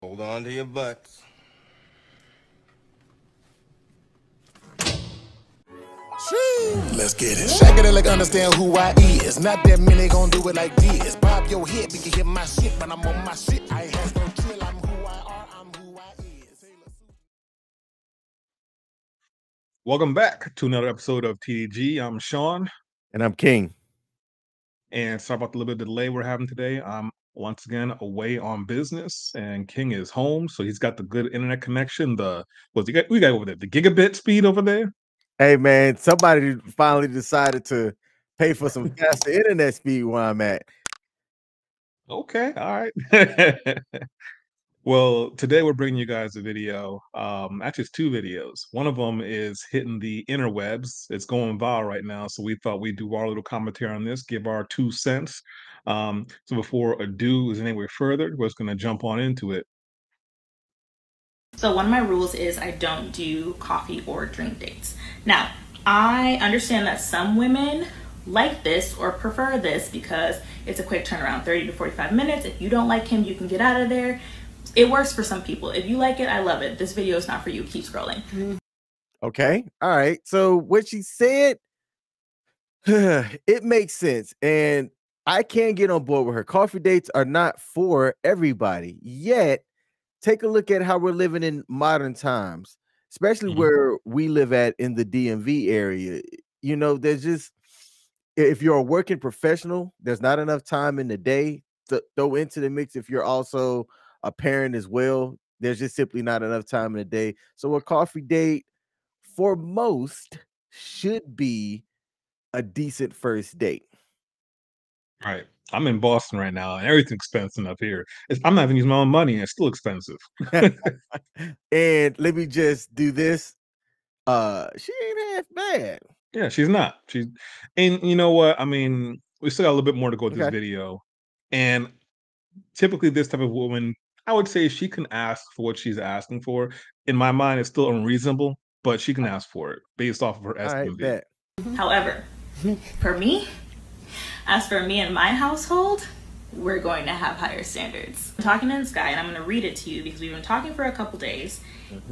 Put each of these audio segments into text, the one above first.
Hold on to your butts. Let's get it. Shake it like understand who I is. Not that many gon' do it like this. Bob your head, we can hit my shit, but I'm on my shit. I ain't has no chill. I'm who I are. I'm who I is. Welcome back to another episode of TDG. I'm Sean, And I'm King. and sorry about the little bit of delay we're having today. I'm once again away on business, and King is home, so he's got the good internet connection. We got over there the gigabit speed over there. Hey man, somebody finally decided to pay for some faster internet speed where I'm at. Okay, all right. Well, today we're bringing you guys a video. Actually, it's two videos. One of them is hitting the interwebs. It's going viral right now, so we thought we'd do our little commentary on this, give our 2 cents. So before ado is anywhere further, we're just going to jump on into it. So one of my rules is I don't do coffee or drink dates. Now, I understand that some women like this or prefer this because it's a quick turnaround, 30 to 45 minutes. If you don't like him, you can get out of there. It works for some people. If you like it, I love it. This video is not for you. Keep scrolling. Okay. All right. So what she said, it makes sense. And I can get on board with her. Coffee dates are not for everybody. Yet, take a look at how we're living in modern times, especially where we live at in the DMV area. You know, there's just, if you're a working professional, there's not enough time in the day to throw into the mix. If you're also a parent as well, there's just simply not enough time in the day. So a coffee date for most should be a decent first date. Right. I'm in Boston right now, and everything's expensive up here. I'm not even using my own money, and it's still expensive. And let me just do this. She ain't half bad. Yeah, she's not. And you know what? I mean, we still got a little bit more to go with this Okay. video. And typically this type of woman, I would say she can ask for what she's asking for. In my mind, it's still unreasonable, but she can ask for it based off of her All right, SMV. bet. However, for me, as for me and my household, we're going to have higher standards. I'm talking to this guy, and I'm going to read it to you because we've been talking for a couple days,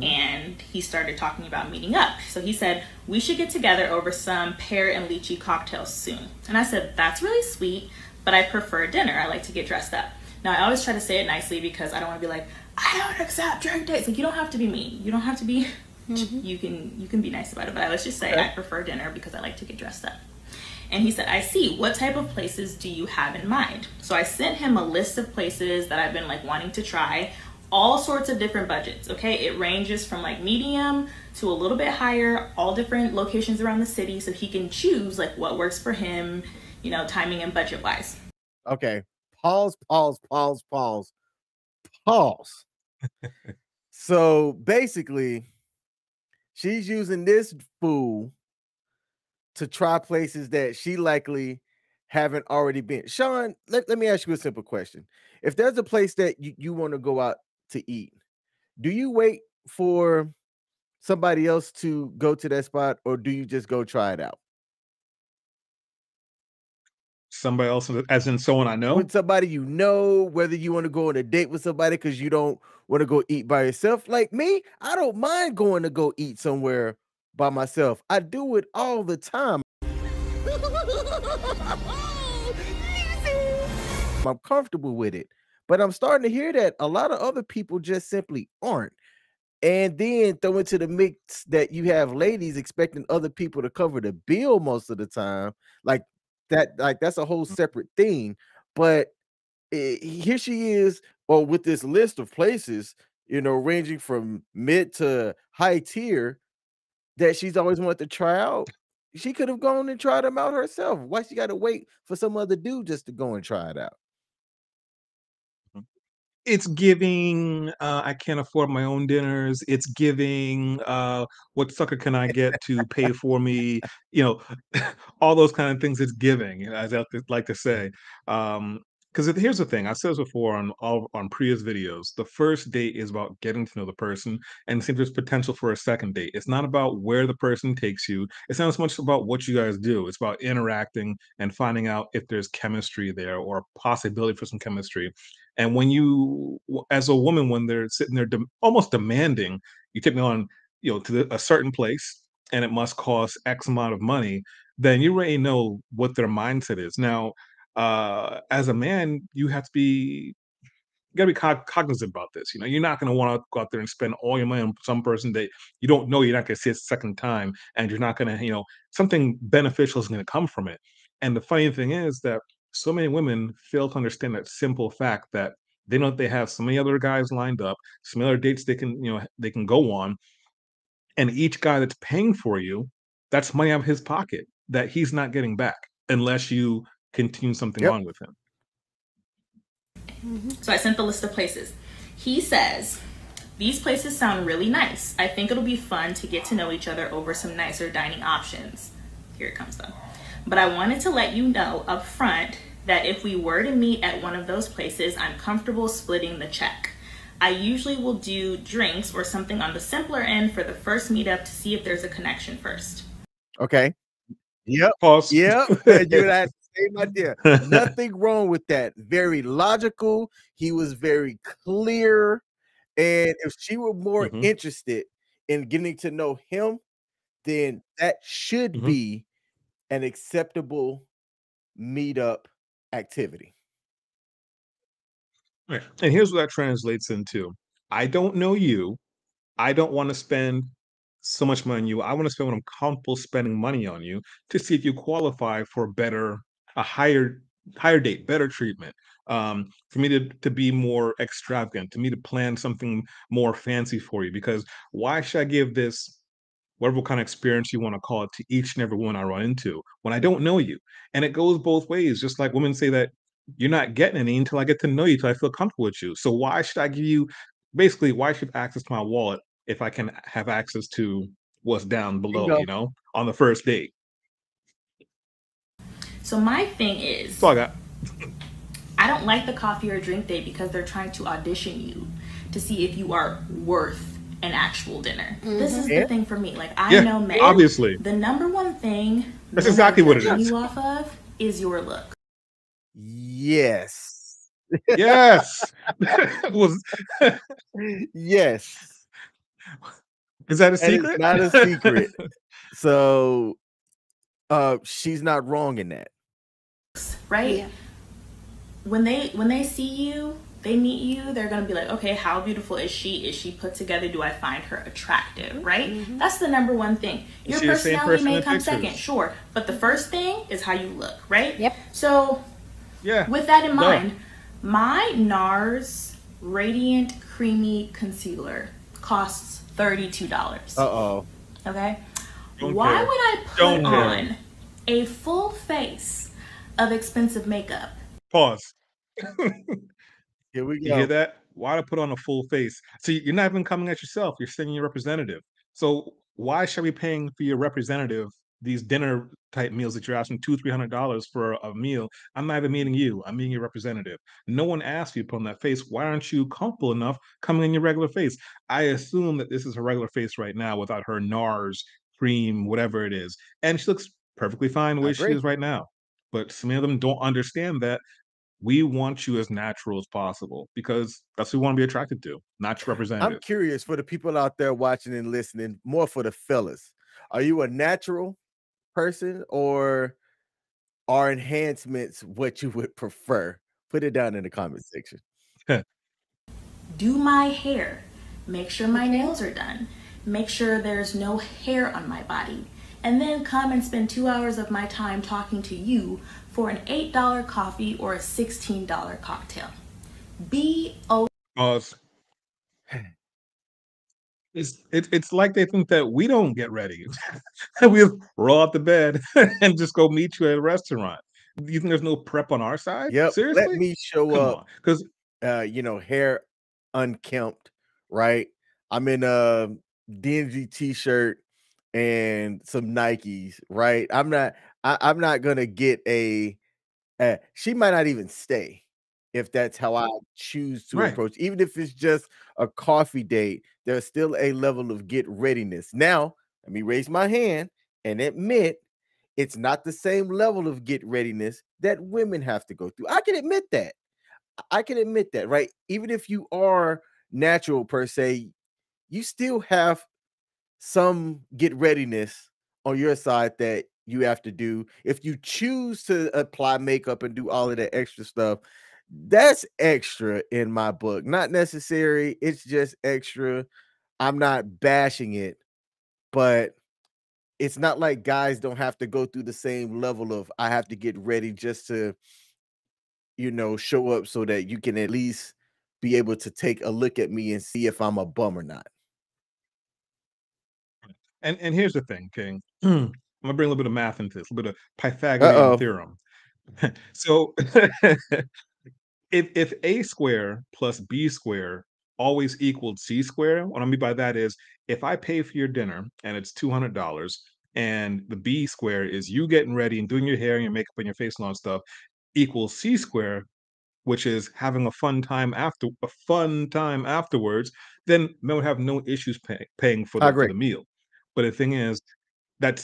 and he started talking about meeting up. So he said, we should get together over some pear and lychee cocktails soon. And I said, that's really sweet, but I prefer dinner. I like to get dressed up. Now, I always try to say it nicely because I don't want to be like, I don't accept drink dates. Like, you don't have to be mean. You don't have to be, you can be nice about it. But I let's just say I prefer dinner because I like to get dressed up. And he said, I see. What type of places do you have in mind? So I sent him a list of places that I've been like wanting to try, all sorts of different budgets. Okay. It ranges from like medium to a little bit higher, all different locations around the city. So he can choose like what works for him, you know, timing and budget wise. Okay. Pause. So basically, she's using this fool to try places that she likely haven't already been. Sean, let me ask you a simple question. If there's a place that you want to go out to eat, do you wait for somebody else to go to that spot, or do you just go try it out? Somebody else, as in someone I know? With somebody you know, whether you want to go on a date with somebody because you don't want to go eat by yourself. Like me, I don't mind going to go eat somewhere by myself. I do it all the time. I'm comfortable with it. But I'm starting to hear that a lot of other people just simply aren't. And then throw into the mix that you have ladies expecting other people to cover the bill most of the time. Like that's a whole separate thing. But here she is, or with this list of places, you know, ranging from mid to high tier that she's always wanted to try out. She could have gone and tried them out herself. Why she got to wait for some other dude just to go and try it out? It's giving, I can't afford my own dinners. It's giving, what sucker can I get to pay for me? You know, all those kind of things it's giving, as I like to say. Because here's the thing, I've said this before on previous videos. The first date is about getting to know the person and see if there's potential for a second date. It's not about where the person takes you. It's not as much about what you guys do. It's about interacting and finding out if there's chemistry there or a possibility for some chemistry. And when you, as a woman, when they're sitting there almost demanding, you take me on, to a certain place, and it must cost X amount of money, then you already know what their mindset is. Now, as a man, you have to be you gotta be cognizant about this. You're not gonna want to go out there and spend all your money on some person that you don't know you're not gonna see a second time, and you're not gonna, something beneficial is gonna come from it. And the funny thing is that so many women fail to understand that simple fact that they know that they have so many other guys lined up, some other dates they can go on, and each guy that's paying for you, that's money out of his pocket that he's not getting back unless you continue something Yep. on with him. So I sent the list of places. He says, these places sound really nice. I think it'll be fun to get to know each other over some nicer dining options. Here it comes though. But I wanted to let you know up front that if we were to meet at one of those places, I'm comfortable splitting the check. I usually will do drinks or something on the simpler end for the first meetup to see if there's a connection first. Okay. Yep. Pause. Yep. And you had the same idea. Nothing wrong with that. Very logical. He was very clear. And if she were more interested in getting to know him, then that should be an acceptable meetup activity. Right. And here's what that translates into. I don't know you. I don't want to spend so much money on you. I want to spend what I'm comfortable spending money on you to see if you qualify for a higher date, better treatment. For me to be more extravagant, to me to plan something more fancy for you. Because why should I give this, whatever kind of experience you want to call it, to each and every one I run into when I don't know you? And it goes both ways. Just like women say that you're not getting any until I get to know you, till I feel comfortable with you. So why should I give you, basically, why should I have access to my wallet if I can have access to what's down below, on the first date? So my thing is, That's all I got. I don't like the coffee or drink date because they're trying to audition you to see if you are worth an actual dinner. This is the thing for me. Like, I know men, obviously, the number one thing that's exactly what it is. You off of is your look. Yes. Yes. Yes. Is that a secret? It's not a secret. So she's not wrong in that. Right? Yeah. When they see you, they meet you, they're gonna be like, okay, how beautiful is she? Is she put together? Do I find her attractive? Right? That's the number one thing. Your personality may come second, sure, but the first thing is how you look, right? Yep. So with that in mind, my NARS Radiant Creamy Concealer costs $32. Okay? Why would I put on a full face of expensive makeup? Pause. Here we go. You hear that? Why to put on a full face? See, you're not even coming at yourself. You're sending your representative. So why should we be paying for your representative these dinner type meals that you're asking $200-300 for a meal? I'm not even meeting you. I'm meeting your representative. No one asked you to put on that face. Why aren't you comfortable enough coming in your regular face? I assume that this is her regular face right now without her NARS cream, whatever it is, and she looks perfectly fine the way she is right now. But some of them don't understand that we want you as natural as possible because that's what we want to be attracted to, not your representative. I'm curious for the people out there watching and listening, more for the fellas. Are you a natural person or are enhancements what you would prefer? Put it down in the comment section. Do my hair. Make sure my nails are done. Make sure there's no hair on my body. And then come and spend 2 hours of my time talking to you for an $8 coffee or a $16 cocktail. It's like they think that we don't get ready. We roll out the bed and just go meet you at a restaurant. You think there's no prep on our side? Yep. Seriously? Let me show up because hair unkempt, right? I'm in a dingy t-shirt and some Nikes, right? I'm not gonna get she might not even stay if that's how I choose to approach. Even if it's just a coffee date, there's still a level of get readiness. Now, let me raise my hand and admit it's not the same level of get readiness that women have to go through. I can admit that. I can admit that, right? Even if you are natural per se, you still have some get readiness on your side that you have to do. If you choose to apply makeup and do all of that extra stuff, that's extra in my book. Not necessary, it's just extra. I'm not bashing it, but it's not like guys don't have to go through the same level of I have to get ready just to, show up so that you can at least be able to take a look at me and see if I'm a bum or not. And here's the thing, King. I'm gonna bring a little bit of math into this, a little bit of Pythagorean Uh-oh. theorem. So if a square plus b square always equaled c square, what I mean by that is if I pay for your dinner and it's $200 and the b square is you getting ready and doing your hair and your makeup and your face and all that stuff equals c square, which is having a fun time afterwards, then men would have no issues paying for I the agree. meal. But the thing is that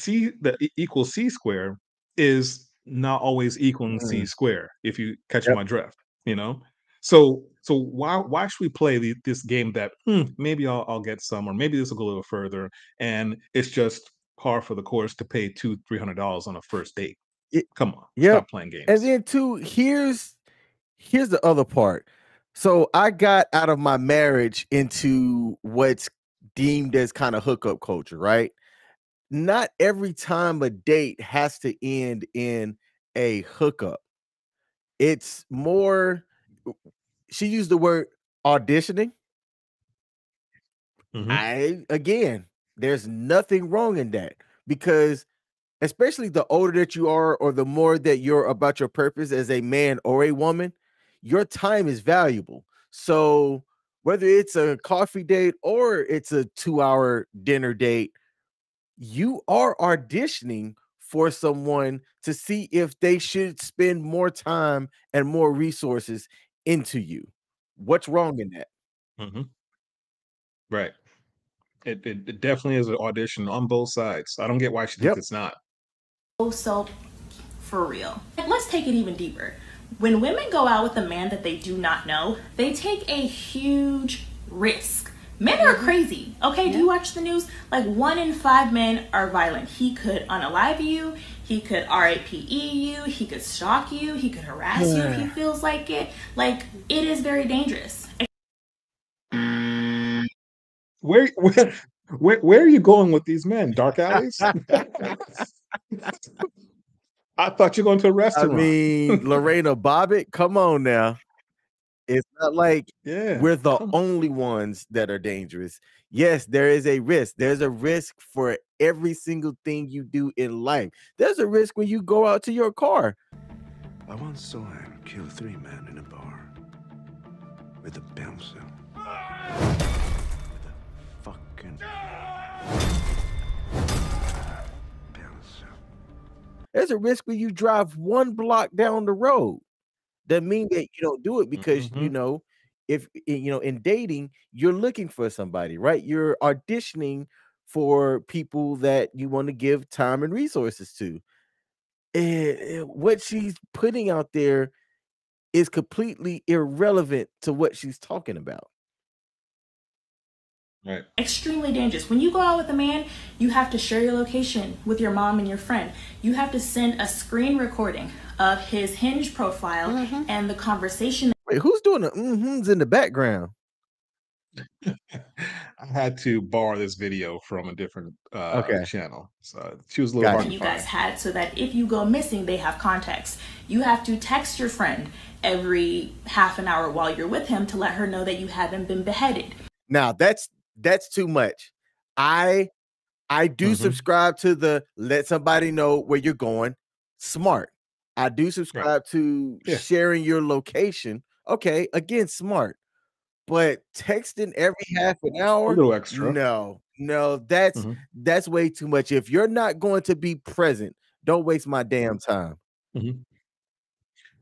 equals c square is not always equaling c Mm, square, if you catch yep. my drift, you know? So why should we play this game that maybe I'll get some, or maybe this will go a little further, and it's just par for the course to pay $200-300 on a first date? It, Come on, yep. stop playing And games. then too, here's the other part. So I got out of my marriage into what's deemed as kind of hookup culture, right? Not every time a date has to end in a hookup. It's more, she used the word auditioning. Hmm. There's nothing wrong in that because especially the older that you are or the more that you're about your purpose as a man or a woman, your time is valuable. So whether it's a coffee date or it's a 2-hour dinner date, you are auditioning for someone to see if they should spend more time and more resources into you. What's wrong in that? Hmm. Right. It definitely is an audition on both sides. I don't get why she thinks Yep. it's not. So for real. Let's take it even deeper. When women go out with a man that they do not know, they take a huge risk. Men are crazy. Okay, do you watch the news? Like 1 in 5 men are violent. He could unalive you, he could RAPE you, he could stalk you, he could harass you if he feels like it. Like, it is very dangerous. Where are you going with these men? Dark alleys? I thought you're going to a I restaurant. mean, Lorena Bobbitt, come on now. It's not like Yeah, we're the come only ones that are dangerous. Yes, there is a risk. There's a risk for every single thing you do in life. There's a risk when you go out to your car. I once saw him kill 3 men in a bar with a bouncer. With a fucking bouncer. There's a risk when you drive 1 block down the road. Doesn't mean that you don't do it because, Mhm. if in dating, you're looking for somebody, right? You're auditioning for people that you want to give time and resources to. And what she's putting out there is completely irrelevant to what she's talking about. Right. Extremely dangerous. When you go out with a man, you have to share your location with your mom and your friend. You have to send a screen recording of his Hinge profile and the conversation. Wait, who's doing the mm-hms in the background? I had to borrow this video from a different Okay. channel. So she was a little hard Gotcha. to You guys find. had, so that if you go missing, they have context. You have to text your friend every half an hour while you're with him to let her know that you haven't been beheaded. Now that's too much. I do Mhm. subscribe to the let somebody know where you're going. Smart. I do subscribe to Yeah. sharing your location. Okay, again, smart. But texting every half an A hour, little extra. no, Mhm. that's way too much. If you're not going to be present, don't waste my damn time. Mhm.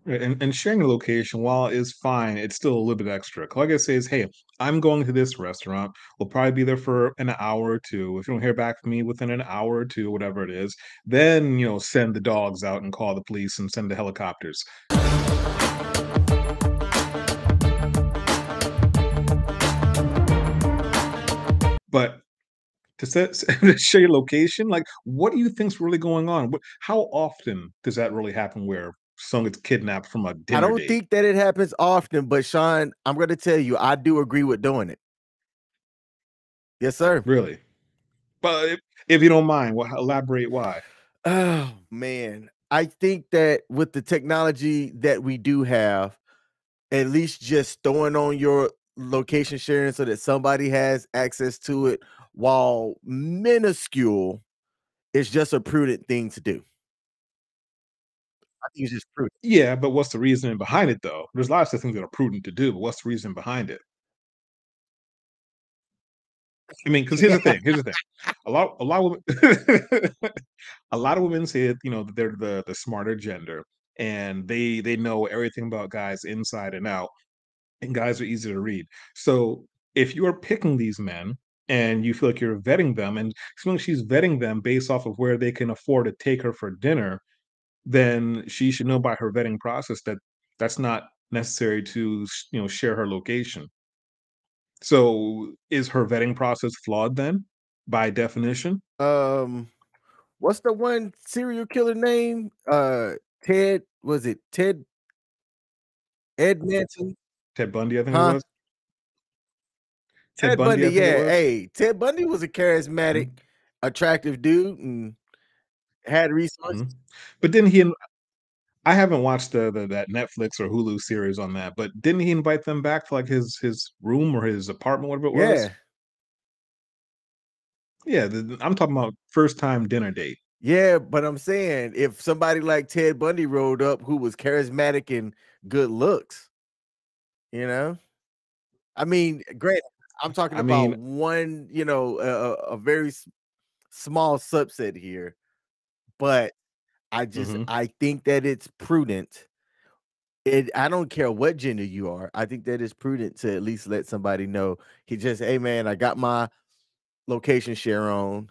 Right, and sharing a location, while is fine, it's still a little bit extra. 'Cause like I say is, hey, I'm going to this restaurant. We'll probably be there for an hour or two. If you don't hear back from me within an hour or two, whatever it is, then send the dogs out and call the police and send the helicopters. But to to share your location, like, what do you think's really going on? How often does that really happen where someone gets kidnapped from a I dinner don't date? think that it happens often, but Sean, I'm going to tell you, I do agree with doing it. Yes, sir. Really? But if you don't mind, elaborate why. Oh man, I think that with the technology that we do have, at least just throwing on your location sharing so that somebody has access to it, while minuscule, is just a prudent thing to do. I think it's just prudent. Yeah, but what's the reasoning behind it, though? There's lots of things that are prudent to do, but what's the reason behind it? I mean, because here's the thing. A lot of women, a lot of women say, that they're the smarter gender, and they know everything about guys inside and out, and guys are easy to read. So if you are picking these men and you feel like you're vetting them, and she's vetting them based off of where they can afford to take her for dinner, then she should know by her vetting process that that's not necessary to share her location. So is her vetting process flawed then, by definition? Um, what's the one serial killer name? Ted, was it Ted Ed Manson? Ted Bundy, I think it Huh? was. Ted Ted Bundy, Bundy, I think it yeah. was. Hey, Ted Bundy was a charismatic, Mhm, attractive dude and had resources. mhm. But didn't he? I haven't watched the that Netflix or Hulu series on that, but didn't he invite them back to like his room or his apartment, whatever it was? Yeah. Yeah, I'm talking about first time dinner date. Yeah, but I'm saying if somebody like Ted Bundy rolled up who was charismatic and good looks, you know? I mean, great. I'm talking I about mean, one, a very small subset here, but mhm. I think that it's prudent. I don't care what gender you are. I think that it's prudent to at least let somebody know. Hey man, I got my location share on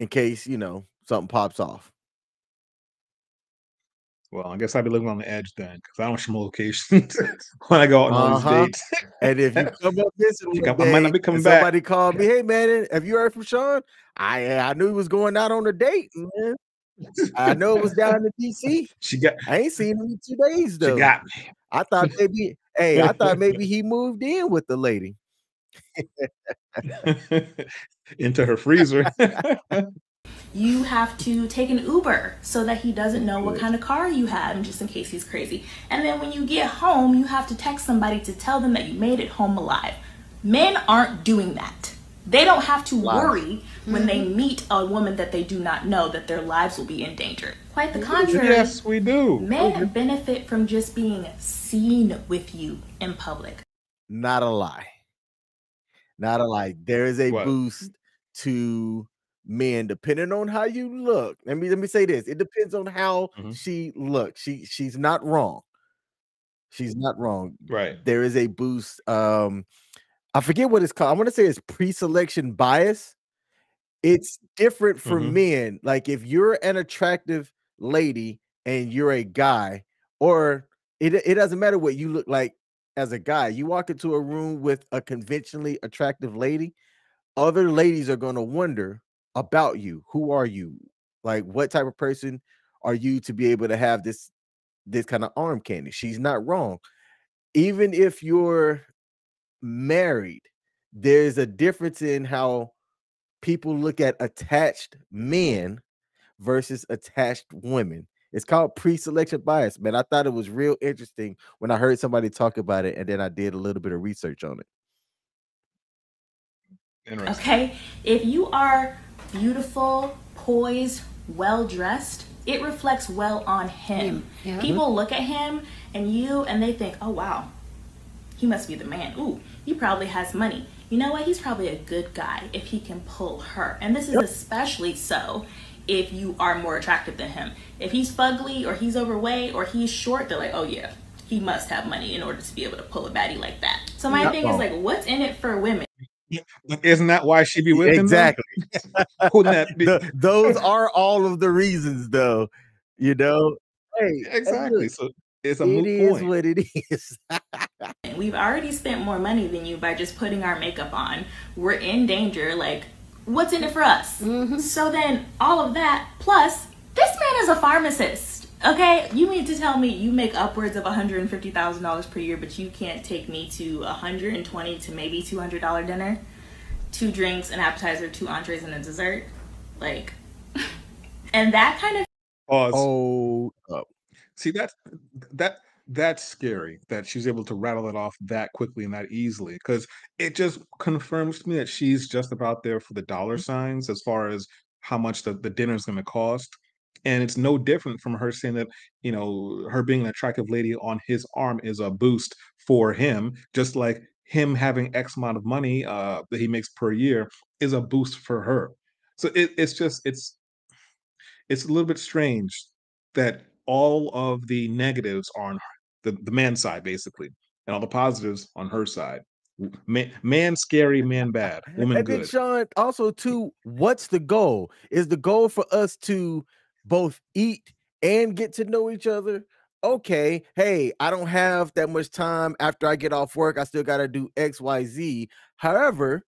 in case, something pops off. Well, I guess I'd be living on the edge then, because I don't show my location when I go out on all these Uh-huh. dates. And if you come up missing Think one I might day not be and coming back. somebody called me, "Hey man, have you heard from Sean?" I knew he was going out on a date, man. I know it was down in DC. She got I ain't seen him in 2 days she though. got I thought me. maybe he moved in with the lady. Into her freezer. You have to take an Uber so that he doesn't know what Good. kind of car you have, just in case he's crazy. And then when you get home, you have to text somebody to tell them that you made it home alive. Men aren't doing that. They don't have to Lies. worry when they meet a woman that they do not know that their lives will be endangered. Quite the contrary. Yes, we do. Men benefit from just being seen with you in public. Not a lie. Not a lie. There is a What? boost to men depending on how you look. Let me say this. It depends on how Mhm. she looks. She's not wrong. She's not wrong. Right. There is a boost. I forget what it's called. I want to say it's pre-selection bias. It's different for Mhm. men. Like if you're an attractive lady and you're a guy, or it doesn't matter what you look like as a guy. You walk into a room with a conventionally attractive lady, other ladies are going to wonder about you. Who are you? Like what type of person are you to be able to have this kind of arm candy? She's not wrong. Even if you're married, there's a difference in how people look at attached men versus attached women. It's called pre-selection bias, man. I thought it was real interesting when I heard somebody talk about it, and then I did a little bit of research on it. Interesting. Okay? If you are beautiful, poised, well dressed, it reflects well on him. Yeah. People look at him and they think, oh wow, he must be the man. Ooh, he probably has money. You know what? He's probably a good guy if he can pull her. And this is especially so if you are more attractive than him. If he's fugly or he's overweight or he's short, they're like, oh yeah, he must have money in order to be able to pull a baddie like that. So my thing is like, what's in it for women? Isn't that why she be with him? Exactly. Wouldn't that be Those are all of the reasons, though. Hey, exactly? look, So It's a It moot is point. what it is. We've already spent more money than you by just putting our makeup on. We're in danger. Like, what's in it for us? So then all of that, plus this man is a pharmacist. Okay, you mean to tell me you make upwards of $150,000 per year, but you can't take me to $120 to maybe $200 dinner, 2 drinks, an appetizer, 2 entrees, and a dessert? Like, and that kind of Pause. Oh, See, that's scary that she's able to rattle it off that quickly and that easily, because it just confirms to me that she's just about there for the dollar signs as far as how much the dinner is going to cost. And it's no different from her saying that, her being an attractive lady on his arm is a boost for him, just like him having X amount of money that he makes per year is a boost for her. So it's a little bit strange that all of the negatives are on the man's side, basically, and all the positives on her side. Man scary, man bad, woman and then good. Sean, also too, what's the goal? Is the goal for us to both eat and get to know each other? Okay, hey, I don't have that much time after I get off work. I still got to do XYZ. However,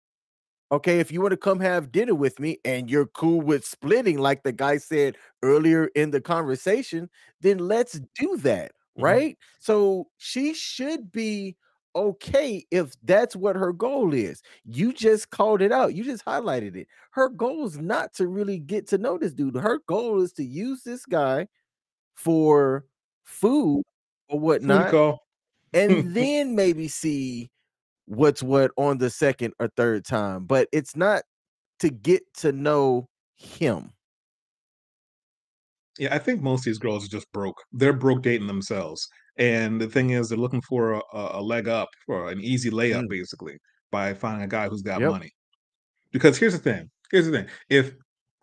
okay, if you want to come have dinner with me and you're cool with splitting, like the guy said earlier in the conversation, then let's do that, Mhm. right? So she should be okay if that's what her goal is. You just called it out, you just highlighted it. Her goal is not to really get to know this dude. Her goal is to use this guy for food or Food whatnot, call. and then maybe see what's what on the second or third time. But it's not to get to know him. Yeah, I think most of these girls are just broke. They're broke dating themselves. And the thing is, they're looking for a leg up or an easy layup, Mm, basically, by finding a guy who's got yep. money. Because here's the thing. Here's the thing. If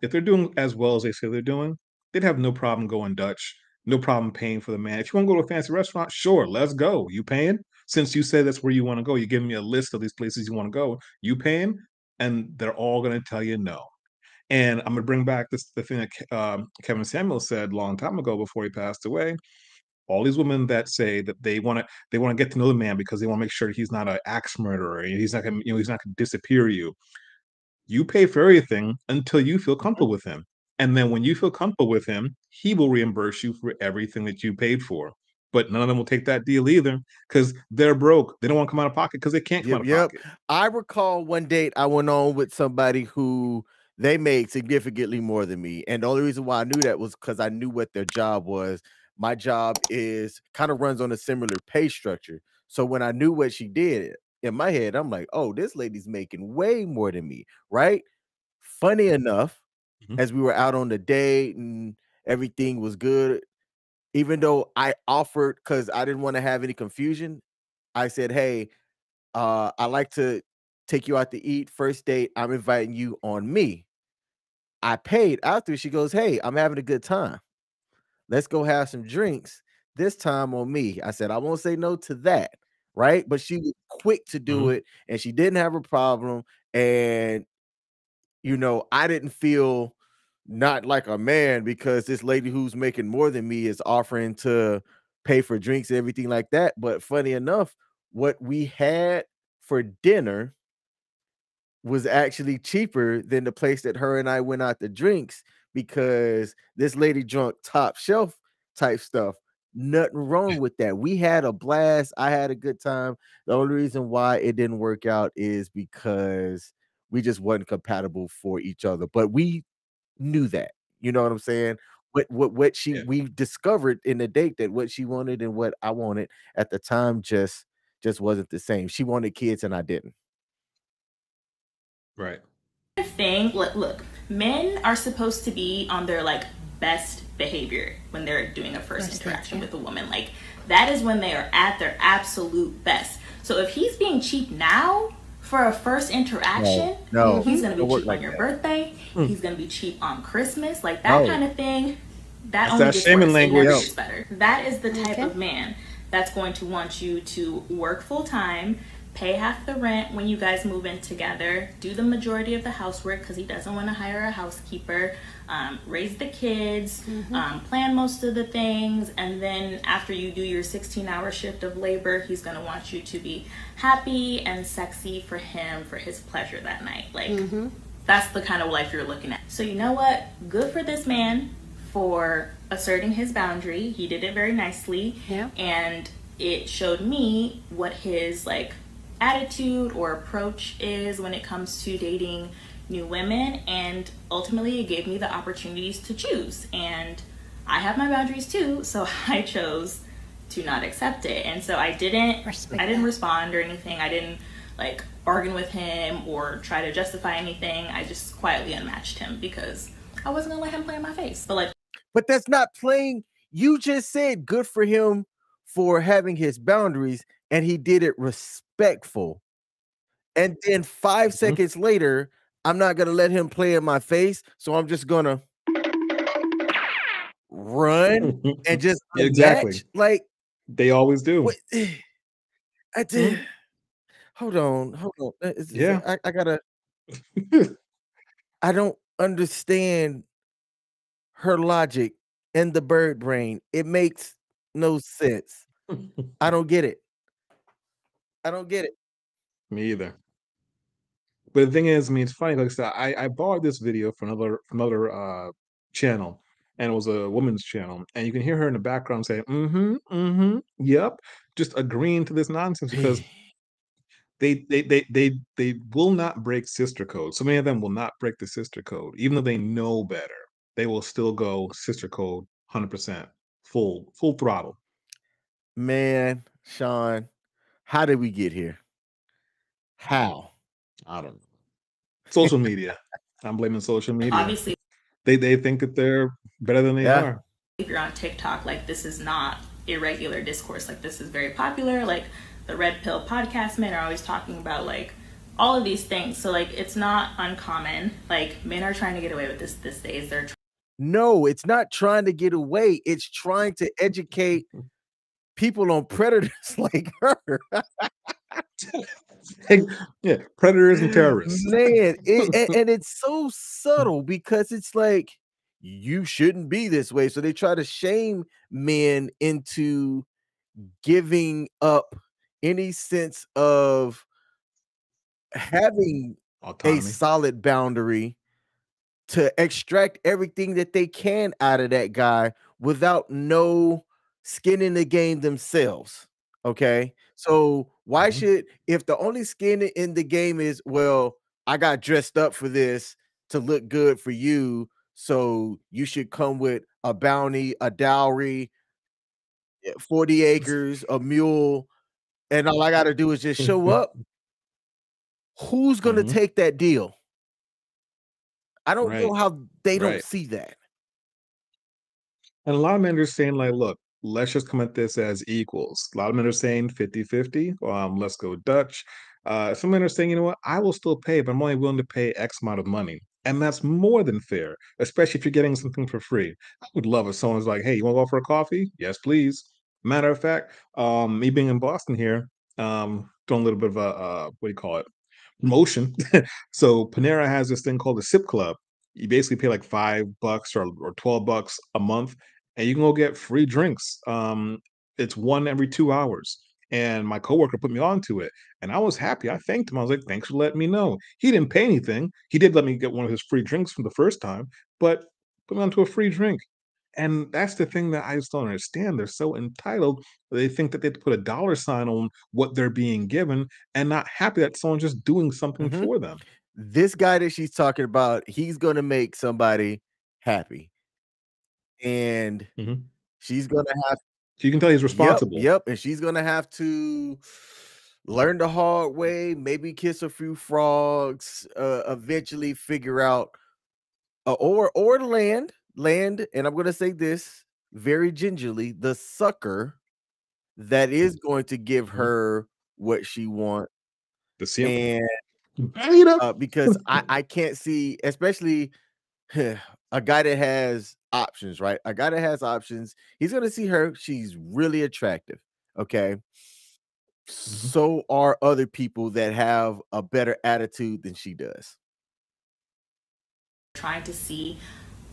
they're doing as well as they say they're doing, they'd have no problem going Dutch, no problem paying for the man. If you want to go to a fancy restaurant, sure, let's go. You paying? Since you say that's where you want to go, you're giving me a list of these places you want to go. You paying? And they're all going to tell you no. And I'm going to bring back the thing that Kevin Samuel said a long time ago before he passed away. All these women that say that they want to get to know the man because they want to make sure he's not an axe murderer. He's not going he's not going to disappear you. You pay for everything until you feel Mhm. comfortable with him. And then when you feel comfortable with him, he will reimburse you for everything that you paid for. But none of them will take that deal either because they're broke. They don't want to come out of pocket because they can't come out Yep, of yep. pocket. I recall one date I went on with somebody who they made significantly more than me. And the only reason why I knew that was because I knew what their job was. My job is kind of runs on a similar pay structure. So when I knew what she did in my head, I'm like, oh, this lady's making way more than me, right? Funny enough, Mhm. as we were out on the date and everything was good, even though I offered because I didn't want to have any confusion, I said, hey, I like to take you out to eat. First date, I'm inviting you on me. I paid after. She goes, hey, I'm having a good time. Let's go have some drinks. This time on me. I said, I won't say no to that. Right. But she was quick to do Mhm. it and she didn't have a problem. And, I didn't feel not like a man because this lady who's making more than me is offering to pay for drinks and everything like that. But funny enough, what we had for dinner was actually cheaper than the place that her and I went out to drinks because this lady drunk top shelf type stuff. Nothing wrong with that. We had a blast. I had a good time. The only reason why it didn't work out is because we just wasn't compatible for each other. But we knew that. You know what I'm saying? What she Yeah, we discovered in the date that what she wanted and what I wanted at the time just wasn't the same. She wanted kids and I didn't. right. thing. Look, men are supposed to be on their like best behavior when they're doing a first interaction with a woman. Like that is when they are at their absolute best. So if he's being cheap now for a first interaction, No, he's gonna be don't work cheap like on your that. birthday. He's gonna be cheap on Christmas, like that No. kind of thing. That That's only that gets shaming worse. It never language. gets better. That is the type Okay. of man that's going to want you to work full time, pay half the rent when you guys move in together, do the majority of the housework because he doesn't want to hire a housekeeper, raise the kids, plan most of the things, and then after you do your 16-hour shift of labor, he's going to want you to be happy and sexy for him for his pleasure that night. Like, that's the kind of life you're looking at. So you know what? Good for this man for asserting his boundary. He did it very nicely. Yeah. And it showed me what his like attitude or approach is when it comes to dating new women, and ultimately it gave me the opportunities to choose, and I have my boundaries too, so I chose to not accept it. And so I didn't respond or anything. I didn't like bargain with him or try to justify anything. I just quietly unmatched him because I wasn't gonna let him play in my face. But that's not playing. You just said good for him for having his boundaries, and he did it respectful. And then 5 seconds later, I'm not gonna let him play in my face, so I'm just gonna run and just Exactly. like They always do. what, I did. Hold on. Yeah. I gotta. I don't understand her logic and the bird brain. It makes no sense. I don't get it. Me either. But the thing is, I mean, it's funny. Like I said, I borrowed this video from another channel, and it was a woman's channel, and you can hear her in the background say, yep," just agreeing to this nonsense because they will not break sister code. So many of them will not break the sister code, even though they know better. They will still go sister code 100%, full throttle. Man, Sean, how did we get here? How? I don't know. Social media. I'm blaming social media. Obviously, they think that they're better than they are. if you're on TikTok, like this is not irregular discourse. Like this is very popular. Like the Red Pill podcast men are always talking about like all of these things. So like it's not uncommon. Like men are trying to get away with this these days. No, it's not trying to get away. It's trying to educate people on predators like her. Yeah, predators and terrorists. Man, and it's so subtle because it's like you shouldn't be this way. So they try to shame men into giving up any sense of having Autonomy. a solid boundary to extract everything that they can out of that guy without no skin in the game themselves. Okay. So why should, if the only skin in the game is, well, I got dressed up for this to look good for you, so you should come with a bounty, a dowry, 40 acres, a mule, and all I got to do is just show up. Who's going to take that deal? I don't know how they don't see that. And a lot of men are saying, like, look, let's just come at this as equals. A lot of men are saying 50-50. Let's go Dutch. Some men are saying, you know what, I will still pay, but I'm only willing to pay X amount of money. And that's more than fair, especially if you're getting something for free. I would love if someone's like, hey, you want to go for a coffee? Yes, please. Matter of fact, me being in Boston here, doing a little bit of a, what do you call it? Promotion. So Panera has this thing called the Sip Club. You basically pay like $5 or $12 a month, and you can go get free drinks. It's one every 2 hours. And my coworker put me onto it, and I was happy. I thanked him. I was like, "Thanks for letting me know." He didn't pay anything. He did let me get one of his free drinks from the first time, but put me onto a free drink. And that's the thing that I just don't understand. They're so entitled. They think that they have to put a dollar sign on what they're being given and not happy that someone's just doing something for them. This guy that she's talking about, he's going to make somebody happy. And she's going to have, so you can tell he's responsible. Yep. And she's going to have to learn the hard way, maybe kiss a few frogs, eventually figure out, or land. And I'm going to say this very gingerly, the sucker that is going to give her what she wants. The simp. And because I can't see, especially a guy that has options, right? A guy that has options, he's going to see her. She's really attractive. Okay. so are other people that have a better attitude than she does. Trying to see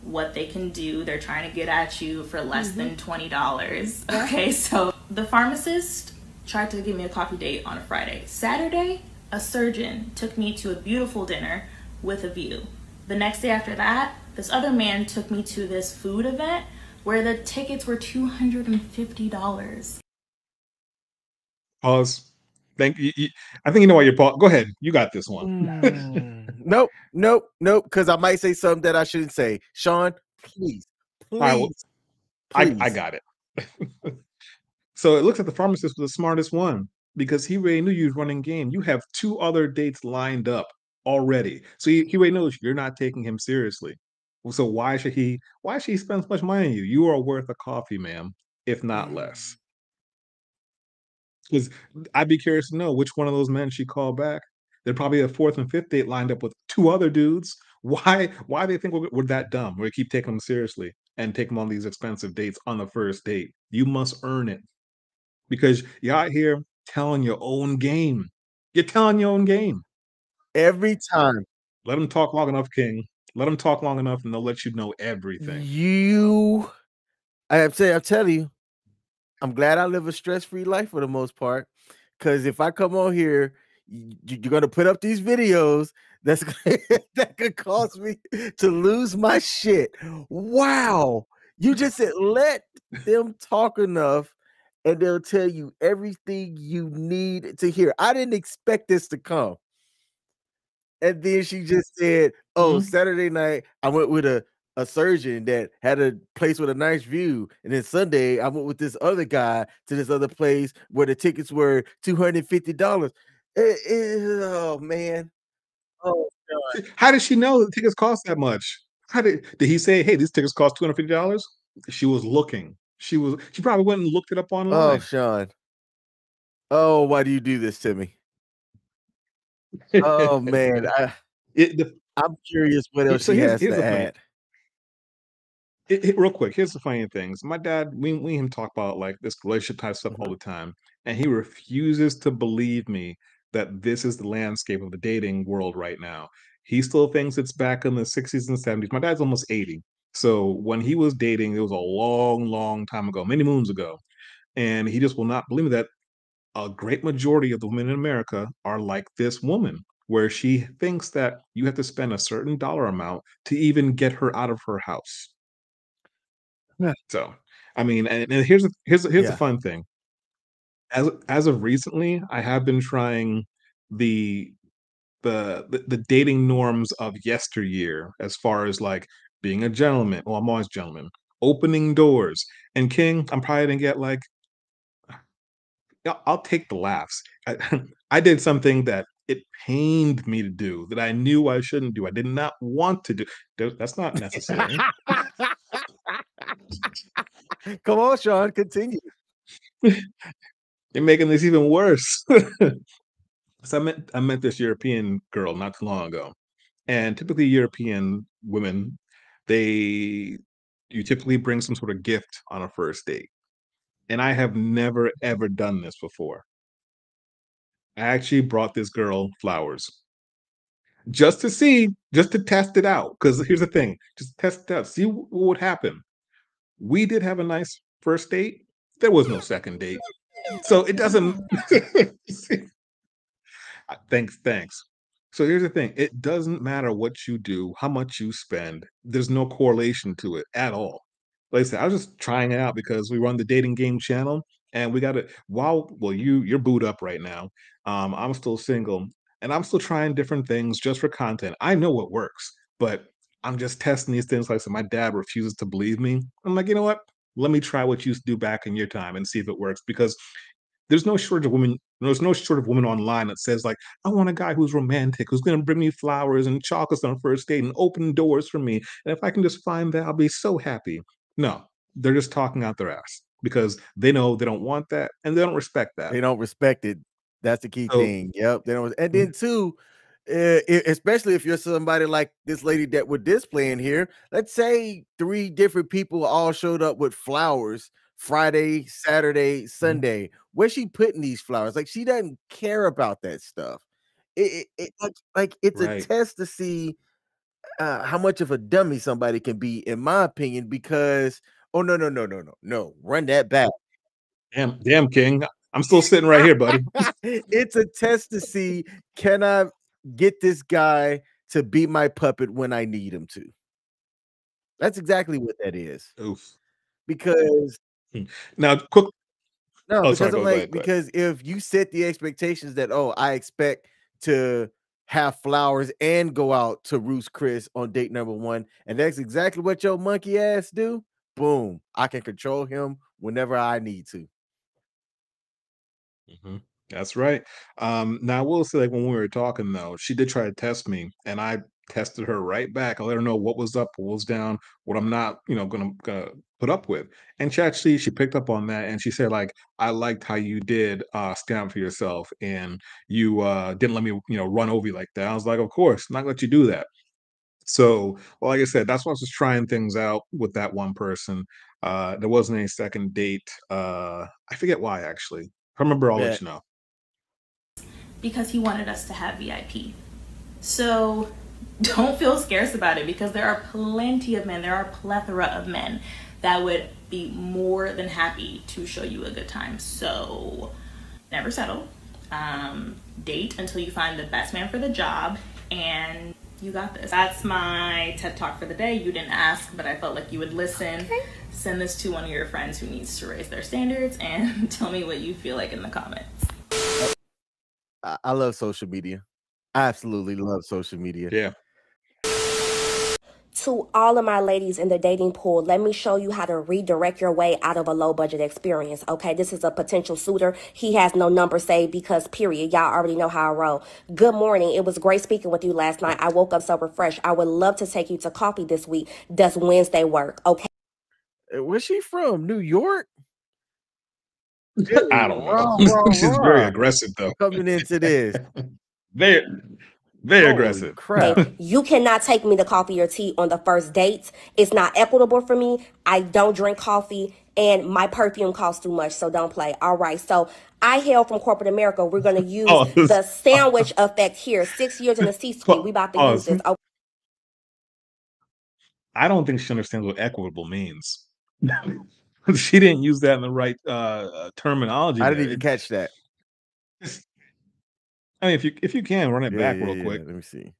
what they can do. They're trying to get at you for less than $20. Okay, so the pharmacist tried to give me a coffee date on a Friday. Saturday, a surgeon took me to a beautiful dinner with a view. The next day after that, this other man took me to this food event where the tickets were $250. Pause. Thank you. I think you know why you're paused. Go ahead. You got this one. Nope. Because I might say something that I shouldn't say. Sean, please. I got it. So it looks like the pharmacist was the smartest one because he already knew you was running game. You have 2 other dates lined up already. So he already knows you're not taking him seriously. So why should he spend so much money on you? You are worth a coffee, ma'am, if not less. Because I'd be curious to know which one of those men she called back. They're probably a 4th and 5th date lined up with 2 other dudes. Why they think we're that dumb? We keep taking them seriously and take them on these expensive dates on the first date. You must earn it because you're out here telling your own game. You're telling your own game. Every time. Let them talk long enough, King. Let them talk long enough and they'll let you know everything. I'm telling you, I'm glad I live a stress-free life for the most part. Because if I come on here, you're going to put up these videos that could cause me to lose my shit. Wow. You just said, let them talk enough and they'll tell you everything you need to hear. I didn't expect this to come. And then she just said, Saturday night, I went with a surgeon that had a place with a nice view. And then Sunday, I went with this other guy to this other place where the tickets were $250. Oh, man. Oh, God. How did she know the tickets cost that much? Did he say, hey, these tickets cost $250? She was looking. She probably went and looked it up online. Oh, Sean. Oh, why do you do this to me? Oh, man. I'm curious what else she has to add. Real quick, here's the funny things. My dad, we and him talk about like this relationship type stuff all the time, and he refuses to believe me that this is the landscape of the dating world right now. He still thinks it's back in the 60s and 70s. My dad's almost 80. So when he was dating, it was a long, long time ago, many moons ago. And he just will not believe me that a great majority of the women in America are like this woman, where she thinks that you have to spend a certain dollar amount to even get her out of her house. Yeah. So, I mean, and here's the fun thing. As of recently, I have been trying the dating norms of yesteryear as far as like being a gentleman. Well, I'm always a gentleman. Opening doors. And King, I'm probably gonna get like, I'll take the laughs. I did something that it pained me to do that I knew I shouldn't do. I did not want to do. That's not necessary. Come on, Sean, continue. You're making this even worse. So I met this European girl not too long ago, and typically European women, you typically bring some sort of gift on a first date, and I have never ever done this before. I actually brought this girl flowers just to test it out. Because here's the thing, just test it out, see what would happen. We did have a nice first date. There was no second date. So it doesn't. Thanks. So here's the thing. It doesn't matter what you do, how much you spend. There's no correlation to it at all. Like I said, I was just trying it out because we run the dating game channel and we got it. You're booed up right now. I'm still single and I'm still trying different things just for content. I know what works, but I'm just testing these things. Like I said, my dad refuses to believe me. I'm like, you know what? Let me try what you used to do back in your time and see if it works, because there's no shortage of women. There's no shortage of women online that says like, I want a guy who's romantic, who's going to bring me flowers and chocolates on a first date and open doors for me. And if I can just find that, I'll be so happy. No, they're just talking out their ass because they know they don't want that and they don't respect that. They don't respect it. That's the key thing. Yep. They don't. And then too, especially if you're somebody like this lady that we're displaying here. Let's say 3 different people all showed up with flowers Friday, Saturday, Mhm. Sunday. Where's she putting these flowers? Like she doesn't care about that stuff. Like it's a Right. test to see how much of a dummy somebody can be, in my opinion, because oh no, run that back. Damn, King. I'm still sitting right here, buddy. It's a test to see, can I get this guy to be my puppet when I need him to? That's exactly what that is. Oof. Because Hmm. Now, quick. no, Oh, sorry. because I'm Go like, ahead. Go ahead. because if you set the expectations that, oh, I expect to have flowers and go out to Roost Chris on date number one, and that's exactly what your monkey ass do, boom, I can control him whenever I need to. Mhm. That's right. Now I will say, like when we were talking though, she did try to test me, and I tested her right back. I let her know what was up, what was down, what I'm not, gonna put up with. And she picked up on that, and she said like, I liked how you did stand for yourself, and you didn't let me, run over you like that. I was like, of course, not gonna let you do that. So, well, like I said, that's why I was just trying things out with that one person. There wasn't any second date. I forget why actually. If I remember, I'll let Bet. you know. because he wanted us to have VIP. So don't feel scarce about it because there are plenty of men, there are a plethora of men that would be more than happy to show you a good time. So never settle. Date until you find the best man for the job, and you got this. That's my TED Talk for the day. You didn't ask, but I felt like you would listen. Okay. Send this to one of your friends who needs to raise their standards and tell me what you feel like in the comments. I love social media. I absolutely love social media. Yeah. To all of my ladies in the dating pool, let me show you how to redirect your way out of a low budget experience. Okay, this is a potential suitor. He has no number saved because period. Y'all already know how I roll. Good morning. It was great speaking with you last night. I woke up so refreshed. I would love to take you to coffee this week. Does Wednesday work? Okay. Where's she from? New York? I don't know. Rah, rah, She's very rah. aggressive though. Coming into this. Very, very Holy aggressive. crap. You cannot take me to coffee or tea on the first date. It's not equitable for me. I don't drink coffee and my perfume costs too much, so don't play. All right, so I hail from corporate America. We're going to use the sandwich effect here. 6 years in the C-suite. We about to use this. Okay. I don't think she understands what equitable means. She didn't use that in the right terminology. I didn't there. even catch that. I mean, if you can run it back real Yeah. quick. Let me see.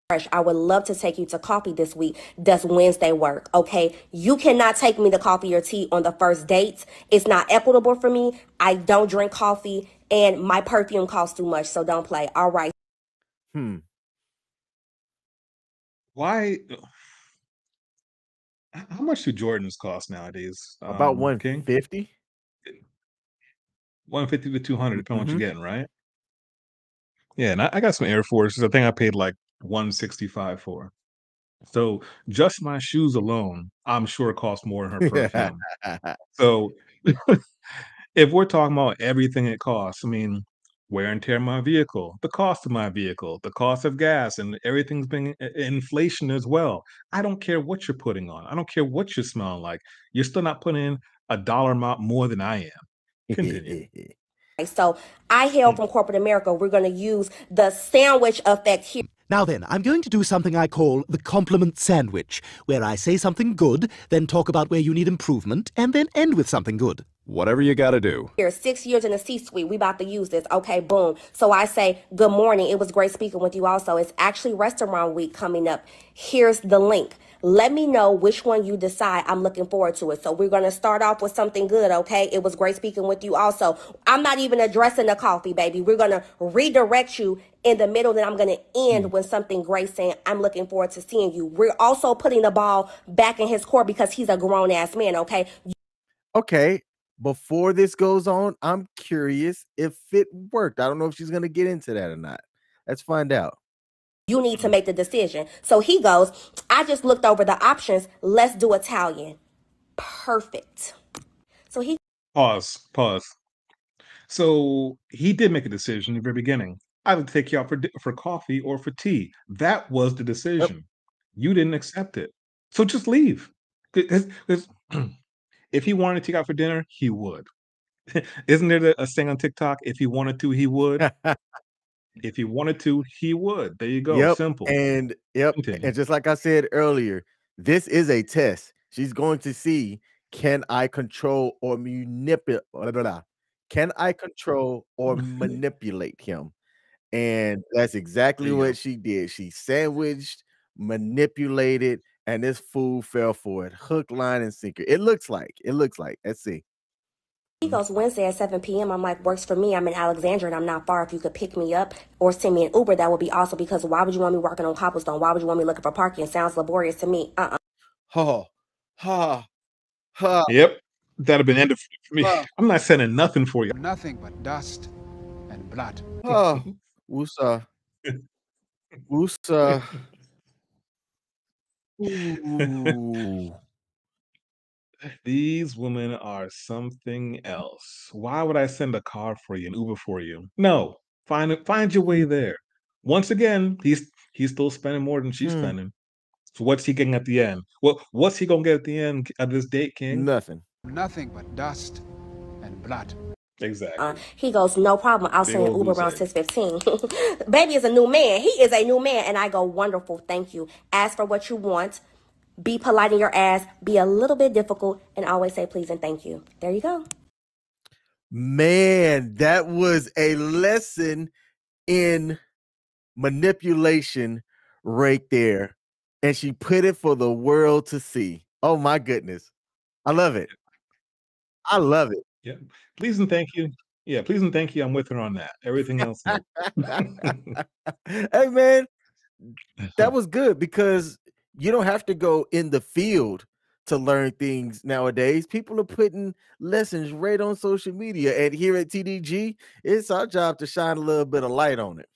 I would love to take you to coffee this week. Does Wednesday work? Okay. You cannot take me to coffee or tea on the first date. It's not equitable for me. I don't drink coffee and my perfume costs too much, so don't play. All right. Why? How much do Jordans cost nowadays? About King? 150. 150 to 200, depending on what Mhm. you're getting, right? Yeah, and I got some Air Forces. I think I paid like 165 for. So just my shoes alone, I'm sure it costs more than her perfume. So if we're talking about everything it costs, I mean, wear and tear on my vehicle, the cost of my vehicle, the cost of gas, and everything's been inflation as well. I don't care what you're putting on. I don't care what you're smelling like. You're still not putting in a dollar amount more than I am. Continue. So I hail from corporate America. We're going to use the sandwich effect here. Now then, I'm going to do something I call the compliment sandwich, where I say something good, then talk about where you need improvement, and then end with something good. Whatever you gotta do. Here, 6 years in the C-suite. We about to use this. Okay, boom. So I say, good morning. It was great speaking with you also. It's actually restaurant week coming up. Here's the link. Let me know which one you decide. I'm looking forward to it. So we're going to start off with something good, okay? It was great speaking with you also. I'm not even addressing the coffee, baby. We're going to redirect you in the middle, then I'm going to end with something great saying, I'm looking forward to seeing you. We're also putting the ball back in his court because he's a grown-ass man, okay? Okay. Before this goes on, I'm curious if it worked. I don't know if she's going to get into that or not. Let's find out. You need to make the decision. So he goes, I just looked over the options. Let's do Italian. Perfect. So he Pause. So he did make a decision in the very beginning. I would take you out for coffee or for tea. That was the decision. You didn't accept it. So just leave. 'Cause If he wanted to take out for dinner, he would. Isn't there a saying on TikTok? If he wanted to, he would. If he wanted to, he would. There you go. Yep. Simple. And Continue. just like I said earlier, this is a test. She's going to see, can I control or manipulate? Can I control or manipulate him? And that's exactly There you go. what she did. She sandwiched, manipulated, and this fool fell for it. Hook, line, and sinker. It looks like. Let's see. He goes Wednesday at 7 p.m. I'm like, works for me. I'm in Alexandria and I'm not far. If you could pick me up or send me an Uber, that would be awesome, because why would you want me walking on cobblestone? Why would you want me looking for parking? It sounds laborious to me. Yep. That'd have been ended for me. I'm not sending nothing for you. Nothing but dust and blood. Woosa. Woosa. Ooh. These women are something else. Why would I send a car for you, an Uber for you? No. Find your way there. Once again, he's still spending more than she's spending. So what's he getting at the end? What's he gonna get at the end of this date, King? Nothing. Nothing but dust and blood. Exactly. He goes, no problem. I'll send an Uber around 6:15. Baby is a new man. He is a new man. And I go, wonderful. Thank you. Ask for what you want. Be polite in your ass. Be a little bit difficult. And always say please and thank you. There you go. Man, that was a lesson in manipulation right there. And she put it for the world to see. Oh, my goodness. I love it. I love it. Yeah. Please and thank you. Yeah, please and thank you. I'm with her on that. Everything else. No. Hey, man, that was good, because you don't have to go in the field to learn things nowadays. People are putting lessons right on social media. And here at TDG, it's our job to shine a little bit of light on it.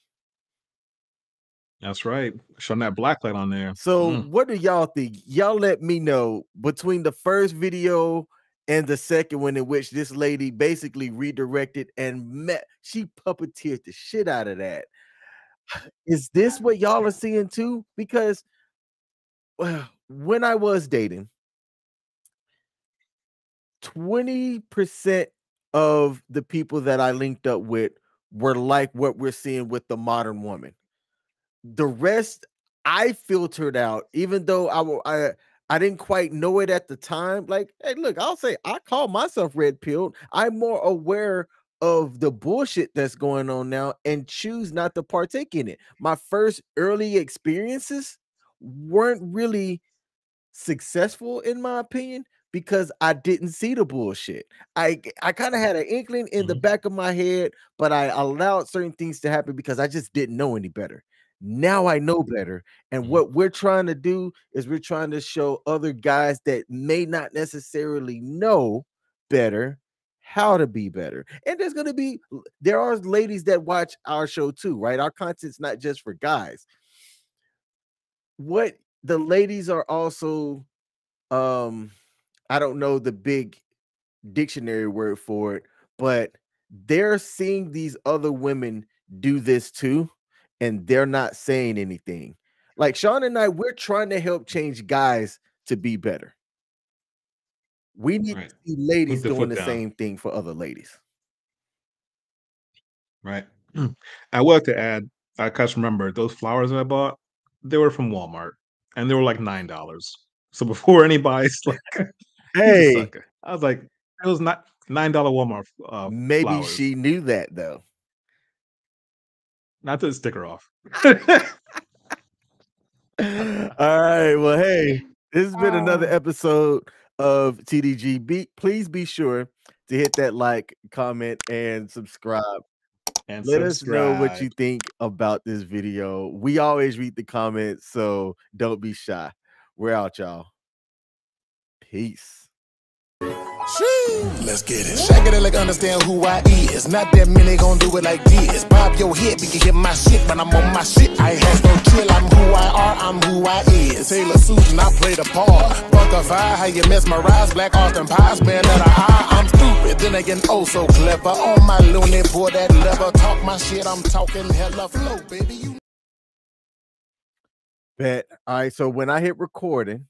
That's right. Showing that black light on there. So what do y'all think? Y'all let me know between the first video and the second one, in which this lady basically redirected and she puppeteered the shit out of that. Is this what y'all are seeing too? Because when I was dating, 20% of the people that I linked up with were like what we're seeing with the modern woman. The rest I filtered out, even though I didn't quite know it at the time. Like, hey, look, I'll say I call myself red pilled. I'm more aware of the bullshit that's going on now and choose not to partake in it. My first early experiences weren't really successful, in my opinion, because I didn't see the bullshit. I kind of had an inkling in the back of my head, but I allowed certain things to happen because I just didn't know any better. Now I know better. And what we're trying to do is we're trying to show other guys that may not necessarily know better how to be better. And there are ladies that watch our show too, right? Our content's not just for guys. What the ladies are also, I don't know the big dictionary word for it, but they're seeing these other women do this too, and they're not saying anything. Like Sean and I, we're trying to help change guys to be better. We need to see ladies doing the same thing for other ladies. Right. I would like to add, I just remember those flowers that I bought, they were from Walmart and they were like $9. So before anybody's like, hey, I was like, it was not $9 Walmart. Maybe flowers. She knew that though. Not to stick her off. All right. Well, hey, this has been another episode of TDG. Please be sure to hit that like, comment, and subscribe. And let us know what you think about this video. We always read the comments, so don't be shy. We're out, y'all. Peace. Let's get it. Shake it like understand who I is. Not that many gon' do it like this. Bob your head, we can hear my shit, but I'm on my shit. I ain't has no chill. I'm who I are, I'm who I is. Taylor Susan, I play the part. Buckify, how you mesmerize. Black Austin Pies, man, that I'm stupid. Then again, oh so clever. On my loony, pour that lever. Talk my shit, I'm talking hella flow, baby. Bet. All right, so when I hit recording,